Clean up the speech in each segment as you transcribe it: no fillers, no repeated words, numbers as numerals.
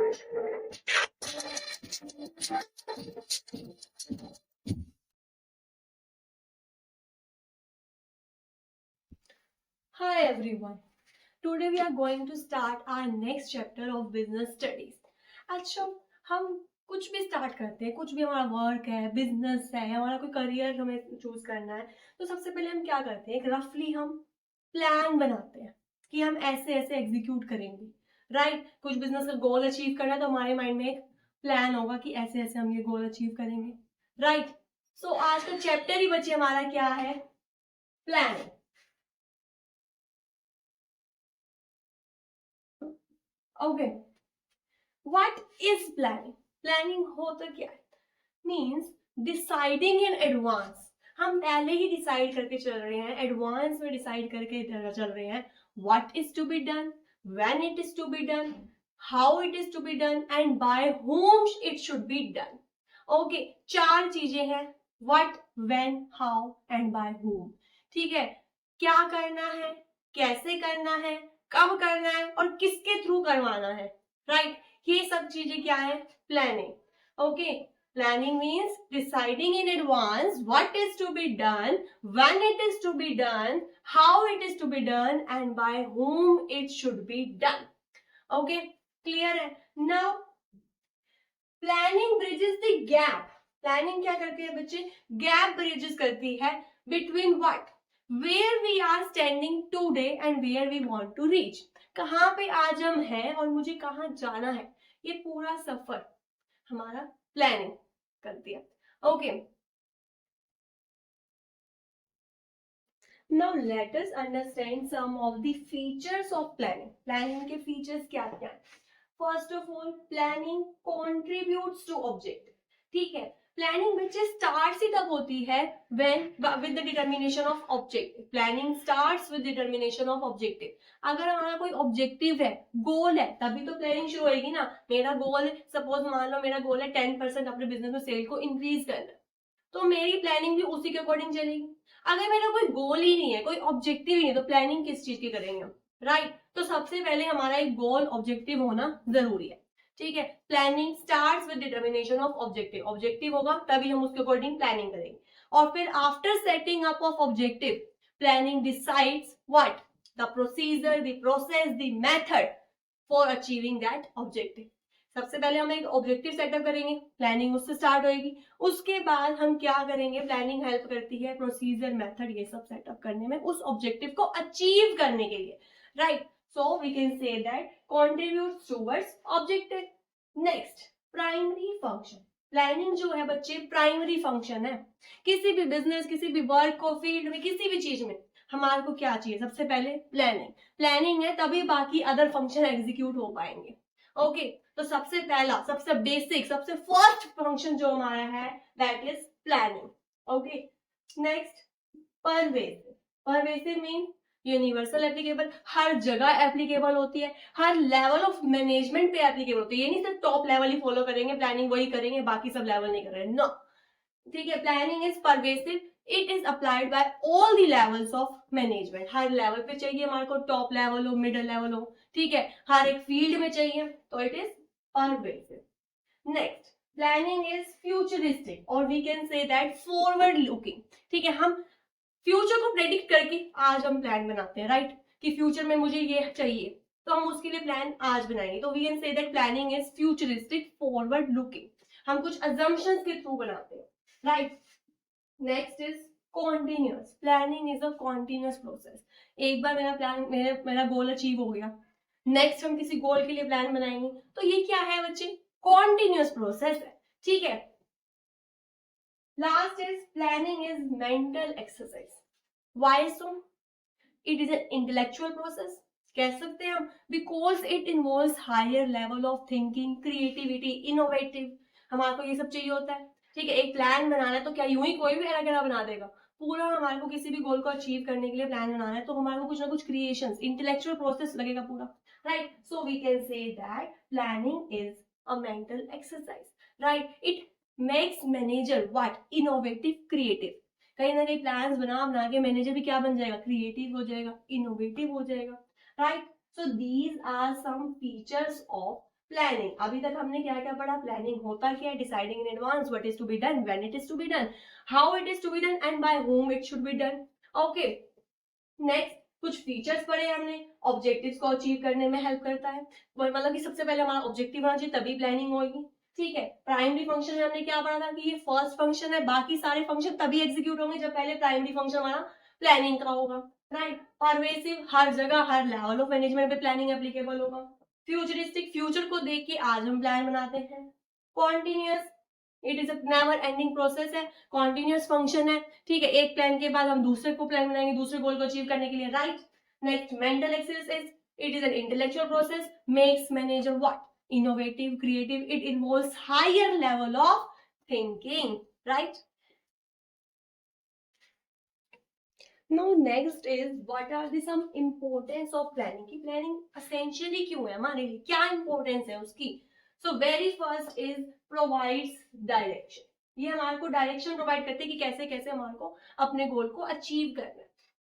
Hi everyone. Today we are going to start our next chapter of business studies. अच्छा, हम कुछ भी start करते हैं, कुछ भी हमारा वर्क है, बिजनेस है, हमारा कोई करियर हमें चूज करना है, तो सबसे पहले हम क्या करते हैं, एक रफली हम प्लान बनाते हैं कि हम ऐसे ऐसे एग्जीक्यूट करेंगे, राइट? कुछ बिजनेस का गोल अचीव करना है तो हमारे माइंड में एक प्लान होगा कि ऐसे ऐसे हम ये गोल अचीव करेंगे, राइट? सो आज का चैप्टर ही बच्चे हमारा क्या है? Planning. Okay, what is planning? Planning होता क्या है? Means deciding in advance. हम पहले ही डिसाइड करके चल रहे हैं, एडवांस में डिसाइड करके चल रहे हैं what is to be done, when it is to be done, how it is to be done and by whom it should be done. Okay, चार चीजें हैं, what, when, how and by whom. ठीक है, क्या करना है, कैसे करना है, कब करना है और किसके थ्रू करवाना है, राइट? ये सब चीजें क्या है? Planning. Okay, planning means deciding in advance what is to be done, when it is to be done, how it is to be done and by whom it should be done. Okay, clear है? Now planning bridges the gap. Planning क्या करती है बच्चे? Gap bridges करती है between what? Where we are standing today and where we want to reach. कहाँ पे आज हम हैं और मुझे कहाँ जाना है, ये पूरा सफर हमारा प्लानिंग करती है. Okay, now let us understand some of the features of planning. Planning के फीचर्स क्या क्या है? First of all, planning contributes to objective. ठीक है, प्लानिंग बच्चे स्टार्ट ही तब होती है when with the determination of objective. Planning starts with determination of objective. अगर हमारा कोई ऑब्जेक्टिव है, गोल है, तभी तो प्लानिंग शुरू होगी ना. मेरा गोल, सपोज मान लो मेरा गोल है 10% अपने बिजनेस में सेल को इंक्रीज करना, तो मेरी प्लानिंग भी उसी के अकॉर्डिंग चलेगी. अगर मेरा कोई गोल ही नहीं है, कोई ऑब्जेक्टिव ही नहीं है, तो प्लानिंग किस चीज की करेंगे हम, राइट? तो सबसे पहले हमारा एक गोल ऑब्जेक्टिव होना जरूरी है. ठीक है, planning starts with determination of objective. Objective होगा तभी हम उसके अकॉर्डिंग प्लानिंग करेंगे. और फिर after setting up of objective, planning decides what, the procedure, the process, the method for achieving that objective. सबसे पहले हम एक ऑब्जेक्टिव सेटअप करेंगे, प्लानिंग उससे स्टार्ट होएगी. उसके बाद हम क्या करेंगे, प्लानिंग हेल्प करती है प्रोसीजर, मेथड, ये सब सेटअप करने में, उस ऑब्जेक्टिव को अचीव करने के लिए, right? So we can say that contributes towards objective. Next, primary function. Planning जो है बच्चे प्राइमरी फंक्शन है. किसी भी बिजनेस, किसी भी वर्क को, फील्ड में, किसी भी चीज में हमारे को क्या चाहिए? सबसे पहले प्लानिंग. प्लानिंग है तभी बाकी अदर फंक्शन एग्जीक्यूट हो पाएंगे. ओके, तो सबसे पहला, सबसे बेसिक, सबसे फर्स्ट फंक्शन जो हमारा है that is planning. Okay, next, pervasive. Pervasive mean universal applicable, हर जगह एप्लीकेबल होती है, हर लेवल ऑफ मैनेजमेंट पे एप्लीकेबल होती है. ये नहीं सिर्फ टॉप लेवल ही फॉलो करेंगे प्लानिंग, वही करेंगे, बाकी सब लेवल नहीं कर रहे, नो. ठीक है, planning is pervasive. It is applied by all the levels of management. हर लेवल पे चाहिए हमारे को, टॉप लेवल हो, मिडिल लेवल हो, ठीक है, हर एक फील्ड में चाहिए, तो it is pervasive. Next, planning is futuristic और we can say that forward looking. ठीक है, हम फ्यूचर को प्रेडिक्ट करके आज हम प्लान बनाते हैं, राइट? कि फ्यूचर में मुझे ये चाहिए, तो हम उसके लिए प्लान आज बनाएंगे. तो we can say that planning is futuristic, forward looking. हम कुछ अजम्पशंस के थ्रू बनाते हैं, right? Next is continuous. Planning is a continuous process. एक बार मेरा प्लान, मेरा गोल अचीव हो गया, नेक्स्ट हम किसी गोल के लिए प्लान बनाएंगे, तो ये क्या है बच्चे? कॉन्टिन्यूअस प्रोसेस है. ठीक है, last is planning is mental exercise. Why so? It is an intellectual process, कह सकते हैं हम, because it involves higher level of thinking, creativity, innovative. हमारे को ये सब चाहिए होता है. ठीक है, एक प्लान बनाना है तो क्या यूं ही कोई भी ऐरा गैरा बना देगा? पूरा हमारे को किसी भी गोल को अचीव करने के लिए प्लान बनाना है, तो हमारे को कुछ ना कुछ क्रिएशन, इंटेलेक्चुअल प्रोसेस लगेगा पूरा, right? So we can say that planning is a mental exercise, right? It makes manager what? Innovative, creative. कहीं ना कहीं प्लान्स बना के मैनेजर भी क्या बन जाएगा? क्रिएटिव हो जाएगा, इनोवेटिव हो जाएगा, right? So these are some features of planning, अभी तक हमने क्या क्या पढ़ा, प्लानिंग होता क्या है, deciding in advance what is to be done, when it is to be done, how it is to be done and by whom it should be done. Okay, next कुछ फीचर्स पढ़े हमने, objectives को achieve करने में help करता है, मतलब कि सबसे पहले हमारा ऑब्जेक्टिव होना चाहिए तभी प्लानिंग होगी। ठीक है, प्राइमरी फंक्शन में हमने क्या पढ़ा था कि ये फर्स्ट फंक्शन है, बाकी सारे फंक्शन तभी एग्जीक्यूट होंगे जब पहले प्राइमरी फंक्शन हमारा प्लानिंग का होगा, राइट। परवेसिव, हर जगह हर लेवल ऑफ मैनेजमेंट पे प्लानिंग एप्लीकेबल होगा। फ्यूचरिस्टिक, फ्यूचर को देख के आज हम प्लान बनाते हैं। Continuous, it is a never ending process है, कॉन्टिन्यूअस फंक्शन है। ठीक है, एक प्लान के बाद हम दूसरे को प्लान बनाएंगे दूसरे गोल को अचीव करने के लिए, right. Next mental exercise, it is an intellectual process, makes manager what, innovative, creative, it involves higher level of thinking, right? Now next is what are the some importance of planning, कि planning essentially क्यों है हमारे लिए, क्या importance है उसकी। So very first is provides direction, ये हमारे को डायरेक्शन प्रोवाइड करते हैं कि कैसे कैसे हमारे को अपने गोल को अचीव करना है।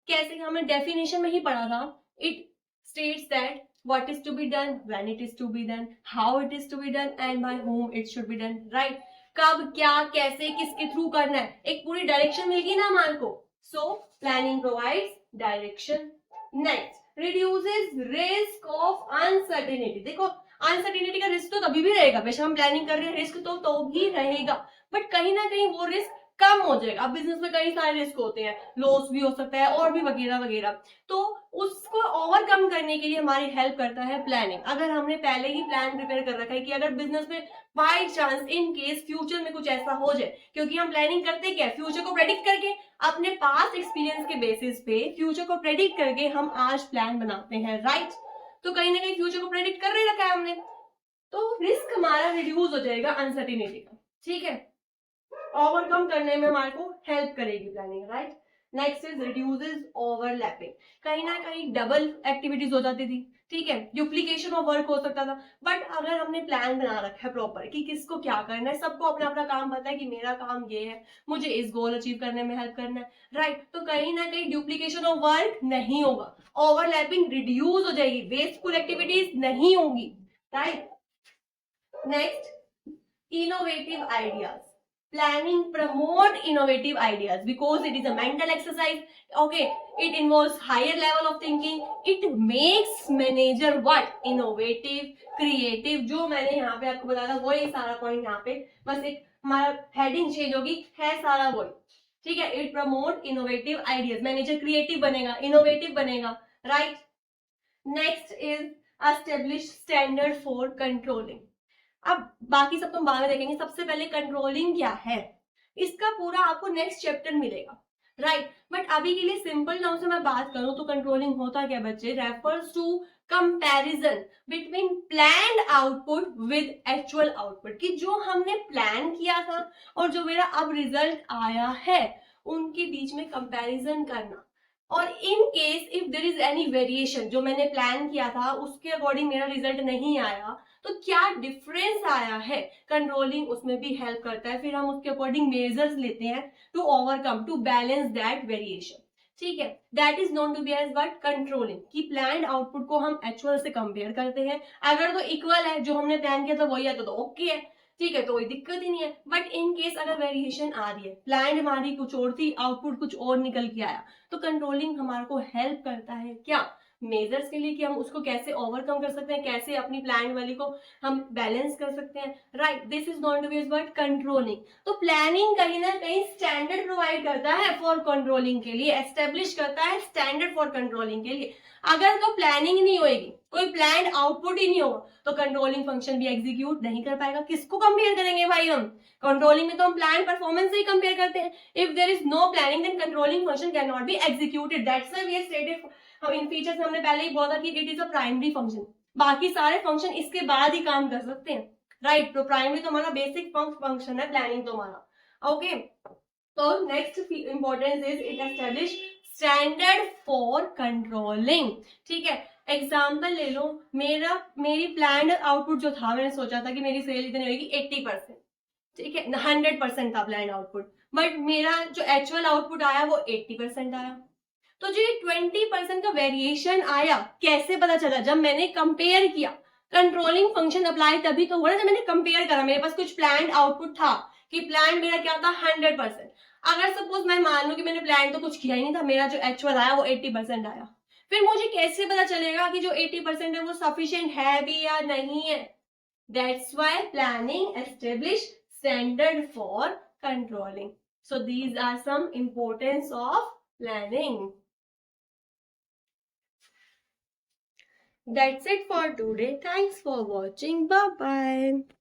कैसे, हमें डेफिनेशन में ही पढ़ा था, it states that what is to be done, when it is to be done, how it is to be done and by whom it should be done, right। कब, क्या, कैसे, किसके थ्रू करना है, एक पूरी डायरेक्शन मिल गई ना हमारे को। So planning provides direction. Next, reduces risk of uncertainty, देखो अनसर्टेनिटी का रिस्क तो तभी भी रहेगा, बेशक हम प्लानिंग कर रहे हैं, रिस्क तो भी रहेगा, बट कहीं ना कहीं वो रिस्क कम हो जाएगा। अब बिजनेस में कई सारे रिस्क होते हैं, लॉस भी हो सकता है और भी वगैरह वगैरह, तो उसको ओवरकम करने के लिए हमारी हेल्प करता है प्लानिंग। अगर हमने पहले ही प्लान प्रिपेयर कर रखा है कि अगर बिजनेस में by chance in case future में कुछ ऐसा हो जाए, क्योंकि हम प्लानिंग करते क्या है, फ्यूचर को प्रेडिक्ट करके, अपने पास्ट एक्सपीरियंस के बेसिस पे फ्यूचर को प्रेडिक्ट करके हम आज प्लान बनाते हैं, राइट। तो कहीं ना कहीं फ्यूचर को प्रेडिक्ट कर ही रखा है हमने, तो रिस्क हमारा रिड्यूस हो जाएगा अनसर्टेनिटी का। ठीक है, ओवरकम करने में हमारे को हेल्प करेगी planning, right. Next is reduces overlapping, कहीं ना कहीं डबल एक्टिविटीज हो जाती थी, ठीक है, डुप्लीकेशन ऑफ वर्क हो सकता था, बट अगर हमने प्लान बना रखा है प्रॉपर कि किसको क्या करना है, सबको अपना अपना काम पता है कि मेरा काम ये है, मुझे इस गोल अचीव करने में हेल्प करना है, राइट। तो कहीं ना कहीं डुप्लीकेशन ऑफ वर्क नहीं होगा, ओवरलैपिंग रिड्यूस हो जाएगी, वेस्टफुल एक्टिविटीज नहीं होगी, right. Next, innovative ideas, planning promote innovative ideas because it is a mental exercise, okay, it involves higher level of thinking, it makes manager what, innovative, creative, जो मैंने यहाँ पे आपको बताया था वही सारा पॉइंट यहाँ पे, बस एक हमारा हेडिंग चेंज होगी, है सारा वही, ठीक है। It promote innovative ideas, manager creative बनेगा, इनोवेटिव बनेगा, right. Next is establish standard for controlling, अब बाकी सब तो हम बाद में देखेंगे, सबसे पहले कंट्रोलिंग क्या है इसका पूरा आपको नेक्स्ट चैप्टर मिलेगा, राइट। बट अभी के लिए सिंपल नाम से मैं बात करूं तो कंट्रोलिंग होता क्या बच्चे, refers to comparison between planned output with actual output, कि जो हमने प्लान किया था और जो मेरा अब रिजल्ट आया है उनके बीच में कंपैरिजन करना, और in case if there is any variation, जो मैंने प्लान किया था उसके अकॉर्डिंग मेरा रिजल्ट नहीं आया तो क्या डिफरेंस आया है, कंट्रोलिंग उसमें भी हेल्प करता है, फिर हम उसके अकॉर्डिंग मेजर्स लेते हैं to overcome, to balance that variation, ठीक है। That is known to be as what, controlling, कि प्लान्ड आउटपुट को हम एक्चुअल से कंपेयर करते हैं, अगर तो इक्वल है, जो हमने प्लान किया था वही आता तो ओके है, ठीक है, तो कोई दिक्कत ही नहीं है। बट इन केस अगर वेरिएशन आ रही है, प्लान हमारी कुछ और थी, आउटपुट कुछ और निकल के आया, तो कंट्रोलिंग हमारे को हेल्प करता है क्या, मेजर्स के लिए, कि हम उसको कैसे ओवरकम कर सकते हैं, कैसे अपनी प्लान वाली को हम बैलेंस कर सकते हैं, right. This is not to be word controlling. तो प्लानिंग कहीं ना कहीं स्टैंडर्ड प्रोवाइड करता है फॉर कंट्रोलिंग के लिए, एस्टेब्लिश करता है स्टैंडर्ड फॉर कंट्रोलिंग के लिए। अगर तो प्लानिंग नहीं होगी, कोई प्लान आउटपुट ही नहीं होगा, तो कंट्रोलिंग फंक्शन भी एग्जीक्यूट नहीं कर पाएगा। किसको कंपेयर करेंगे भाई हम, कंट्रोलिंग में तो हम प्लान परफॉर्मेंस से ही कंपेयर करते हैं। If there is no planning then controlling function can not be executed, that's why we have stated, हम इन फीचर्स में हमने पहले ही बोला कि it is a primary function, बाकी सारे फंक्शन इसके बाद ही काम कर सकते हैं, राइट। तो प्राइमरी तो हमारा बेसिक फंक्शन है, प्लानिंग तो हमारा, ओके। तो next importance is it establish standard for controlling, ठीक है। एग्जाम्पल ले लो, मेरी प्लान आउटपुट जो था, मैंने सोचा था कि मेरी सेल इतनी होगी 80%, ठीक है, 100% था प्लान आउटपुट, बट मेरा जो एक्चुअल आउटपुट आया वो 80% आया। तो जो ये 20% का वेरिएशन आया, कैसे पता चला, जब मैंने कंपेयर किया, कंट्रोलिंग फंक्शन अप्लाई तभी तो हुआ ना जब मैंने कंपेयर करा, मेरे पास कुछ प्लान्ड आउटपुट था कि प्लान मेरा क्या था 100%। अगर सपोज मैं मान लूं कि मैंने प्लान तो कुछ किया ही नहीं था, मेरा जो एक्चुअल आया वो 80% आया, फिर मुझे कैसे पता चलेगा कि जो 80% है वो सफिशिएंट है भी या नहीं है? That's why planning establish standard for controlling. So these are some importance of planning. That's it for today. Thanks for watching. Bye bye.